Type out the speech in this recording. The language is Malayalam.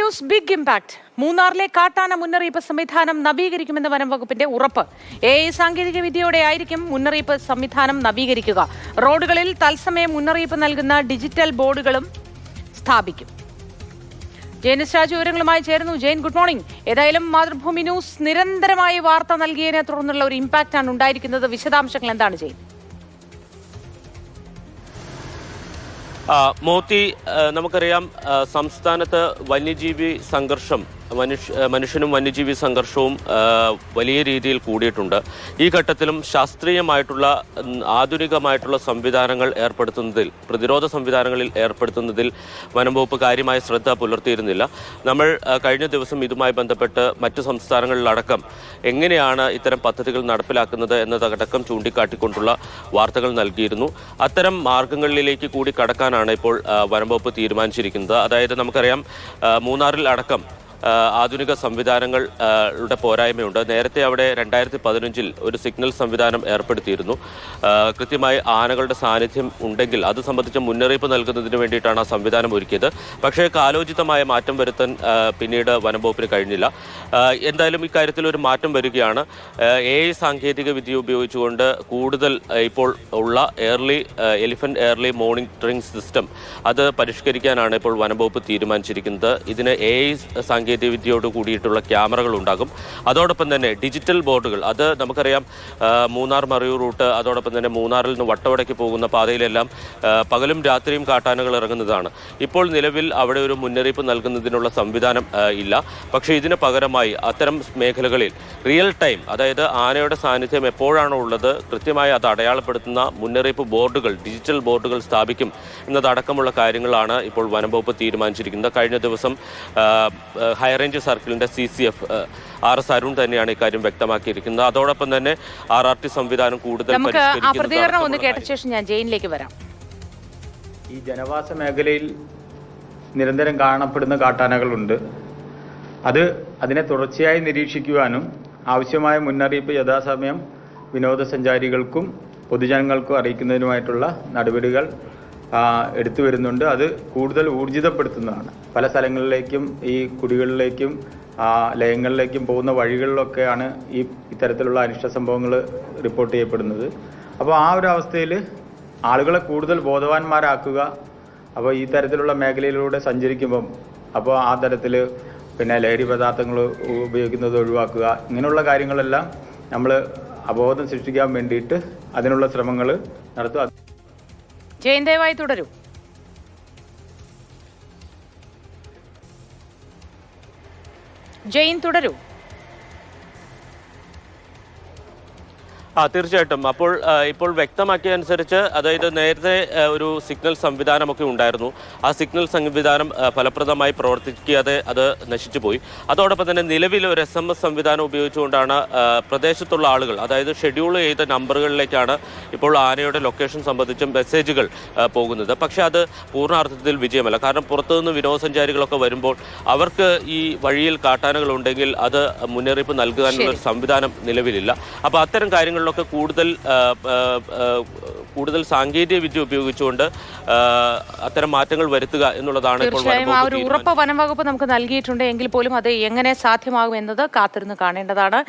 News big impact. മൂന്നാറിലെ കാട്ടാന മുന്നറിയിപ്പ് സംവിധാനം നവീകരിക്കുമെന്ന് വനം വകുപ്പിന്റെ ഉറപ്പ്. AI സാങ്കേതിക വിദ്യയോടെ ആയിരിക്കും മുന്നറിയിപ്പ് സംവിധാനം നവീകരിക്കുക. റോഡുകളിൽ തത്സമയം മുന്നറിയിപ്പ് നൽകുന്ന ഡിജിറ്റൽ ബോർഡുകളും സ്ഥാപിക്കും. ജയനിസ് രാജു വിവരങ്ങളുമായി ചേരുന്നു. Jayan, good morning. ഏതായാലും മാതൃഭൂമി ന്യൂസ് നിരന്തരമായി വാർത്ത നൽകിയതിനെ തുടർന്നുള്ള ഒരു ഇമ്പാക്റ്റാണ് ഉണ്ടായിരിക്കുന്നത്. വിശദാംശങ്ങൾ എന്താണ് ജയൻ? മോത്തി, നമുക്കറിയാം സംസ്ഥാനത്ത് വന്യജീവി സംഘർഷം മനുഷ്യനും വന്യജീവി സംഘർഷവും വലിയ രീതിയിൽ കൂടിയിട്ടുണ്ട്. ഈ ഘട്ടത്തിലും ശാസ്ത്രീയമായിട്ടുള്ള ആധുനികമായിട്ടുള്ള സംവിധാനങ്ങൾ ഏർപ്പെടുത്തുന്നതിൽ, പ്രതിരോധ സംവിധാനങ്ങളിൽ ഏർപ്പെടുത്തുന്നതിൽ വനം വകുപ്പ് കാര്യമായ ശ്രദ്ധ പുലർത്തിയിരുന്നില്ല. നമ്മൾ കഴിഞ്ഞ ദിവസം ഇതുമായി ബന്ധപ്പെട്ട് മറ്റു സംസ്ഥാനങ്ങളിലടക്കം എങ്ങനെയാണ് ഇത്തരം പദ്ധതികൾ നടപ്പിലാക്കുന്നത് എന്നതടക്കം ചൂണ്ടിക്കാട്ടിക്കൊണ്ടുള്ള വാർത്തകൾ നൽകിയിരുന്നു. അത്തരം മാർഗങ്ങളിലേക്ക് കൂടി കടക്കാനാണ് ഇപ്പോൾ വനം വകുപ്പ് തീരുമാനിച്ചിരിക്കുന്നത്. അതായത് നമുക്കറിയാം മൂന്നാറിൽ അടക്കം ആധുനിക സംവിധാനങ്ങളുടെ പോരായ്മയുണ്ട്. നേരത്തെ അവിടെ 2015 ഒരു സിഗ്നൽ സംവിധാനം ഏർപ്പെടുത്തിയിരുന്നു. കൃത്യമായി ആനകളുടെ സാന്നിധ്യം ഉണ്ടെങ്കിൽ അത് സംബന്ധിച്ച മുന്നറിയിപ്പ് നൽകുന്നതിന് വേണ്ടിയിട്ടാണ് ആ സംവിധാനം ഒരുക്കിയത്. പക്ഷേ കാലോചിതമായ മാറ്റം വരുത്താൻ പിന്നീട് വനം വകുപ്പിന് കഴിഞ്ഞില്ല. എന്തായാലും ഇക്കാര്യത്തിൽ ഒരു മാറ്റം വരികയാണ്. AI സാങ്കേതിക വിദ്യ ഉപയോഗിച്ചുകൊണ്ട് കൂടുതൽ ഇപ്പോൾ ഉള്ള എലിഫന്റ് എയർലി മോണിറ്ററിംഗ് സിസ്റ്റം അത് പരിഷ്കരിക്കാനാണ് ഇപ്പോൾ വനം വകുപ്പ് തീരുമാനിച്ചിരിക്കുന്നത്. ഇതിന് AI സാങ്കേതിക വിദ്യയോട് കൂടിയിട്ടുള്ള ക്യാമറകൾ ഉണ്ടാകും. അതോടൊപ്പം തന്നെ ഡിജിറ്റൽ ബോർഡുകൾ, അത് നമുക്കറിയാം മൂന്നാർ മറയൂർ റൂട്ട്, അതോടൊപ്പം തന്നെ മൂന്നാറിൽ നിന്ന് വട്ടവടയ്ക്ക് പോകുന്ന പാതയിലെല്ലാം പകലും രാത്രിയും കാട്ടാനകൾ ഇറങ്ങുന്നതാണ്. ഇപ്പോൾ നിലവിൽ അവിടെ ഒരു മുന്നറിയിപ്പ് നൽകുന്നതിനുള്ള സംവിധാനം ഇല്ല. പക്ഷേ ഇതിന് പകരമായി അത്തരം മേഖലകളിൽ റിയൽ ടൈം, അതായത് ആനയുടെ സാന്നിധ്യം എപ്പോഴാണോ ഉള്ളത് കൃത്യമായി അത് അടയാളപ്പെടുത്തുന്ന മുന്നറിയിപ്പ് ബോർഡുകൾ, ഡിജിറ്റൽ ബോർഡുകൾ സ്ഥാപിക്കും എന്നതടക്കമുള്ള കാര്യങ്ങളാണ് ഇപ്പോൾ വനം വകുപ്പ് തീരുമാനിച്ചിരിക്കുന്നത്. കഴിഞ്ഞ ദിവസം ഹൈറേഞ്ച് സർക്കിളിന്റെ CCF RS അരുൺ തന്നെയാണ് ഇക്കാര്യം വ്യക്തമാക്കിയിരിക്കുന്നത്. അതോടൊപ്പം തന്നെ RRT സംവിധാനം കൂടുതൽ ഞാൻ ജയിലിലേക്ക് വരാം. ഈ ജനവാസ മേഖലയിൽ നിരന്തരം കാണപ്പെടുന്ന കാട്ടാനകളുണ്ട്. അതിനെ തുടർച്ചയായി നിരീക്ഷിക്കുവാനും ആവശ്യമായ മുന്നറിയിപ്പ് യഥാസമയം വിനോദസഞ്ചാരികൾക്കും പൊതുജനങ്ങൾക്കും അറിയിക്കുന്നതിനുമായിട്ടുള്ള നടപടികൾ എടുത്തു വരുന്നുണ്ട്. അത് കൂടുതൽ ഊർജിതപ്പെടുത്തുന്നതാണ്. പല സ്ഥലങ്ങളിലേക്കും ഈ കുടികളിലേക്കും ലയങ്ങളിലേക്കും പോകുന്ന വഴികളിലൊക്കെയാണ് ഇത്തരത്തിലുള്ള അനിഷ്ട സംഭവങ്ങൾ റിപ്പോർട്ട് ചെയ്യപ്പെടുന്നത്. അപ്പോൾ ആ ഒരു അവസ്ഥയിൽ ആളുകളെ കൂടുതൽ ബോധവാന്മാരാക്കുക. അപ്പോൾ ഈ തരത്തിലുള്ള മേഖലയിലൂടെ സഞ്ചരിക്കുമ്പം അപ്പോൾ ആ തരത്തിൽ ലഹരി പദാർത്ഥങ്ങൾ ഉപയോഗിക്കുന്നത് ഒഴിവാക്കുക. ഇങ്ങനെയുള്ള കാര്യങ്ങളെല്ലാം നമ്മൾ അവബോധം സൃഷ്ടിക്കാൻ വേണ്ടിയിട്ട് അതിനുള്ള ശ്രമങ്ങൾ നടത്തുക. ജയൻ, ദയവായി തുടരൂ. ജയൻ, തുടരൂ. തീർച്ചയായിട്ടും. ഇപ്പോൾ വ്യക്തമാക്കിയ അനുസരിച്ച്, അതായത് നേരത്തെ ഒരു സിഗ്നൽ സംവിധാനമൊക്കെ ഉണ്ടായിരുന്നു. ആ സിഗ്നൽ സംവിധാനം ഫലപ്രദമായി പ്രവർത്തിക്കാതെ അത് നശിച്ചുപോയി. അതോടൊപ്പം തന്നെ നിലവിൽ ഒരു SMS സംവിധാനം ഉപയോഗിച്ചുകൊണ്ടാണ് പ്രദേശത്തുള്ള ആളുകൾ, അതായത് ഷെഡ്യൂൾ ചെയ്ത നമ്പറുകളിലേക്കാണ് ഇപ്പോൾ ആനയുടെ ലൊക്കേഷൻ സംബന്ധിച്ചും മെസ്സേജുകൾ പോകുന്നത്. പക്ഷേ അത് പൂർണ്ണാർത്ഥത്തിൽ വിജയമല്ല. കാരണം പുറത്തുനിന്ന് വിനോദസഞ്ചാരികളൊക്കെ വരുമ്പോൾ അവർക്ക് ഈ വഴിയിൽ കാട്ടാനകൾ ഉണ്ടെങ്കിൽ അത് മുന്നറിയിപ്പ് നൽകാനുള്ള ഒരു സംവിധാനം നിലവിലില്ല. അപ്പോൾ അത്തരം കാര്യങ്ങളിലൊക്കെ കൂടുതൽ സാങ്കേതിക വിദ്യ ഉപയോഗിച്ചുകൊണ്ട് അത്തരം മാറ്റങ്ങൾ വരുത്തുക എന്നുള്ളതാണ് ഇപ്പോൾ ഉറപ്പ് വനം വകുപ്പ് നമുക്ക് നൽകിയിട്ടുണ്ട്. എങ്കിൽ പോലും അത് എങ്ങനെ സാധ്യമാകും എന്നത് കാത്തിരുന്ന് കാണേണ്ടതാണ്.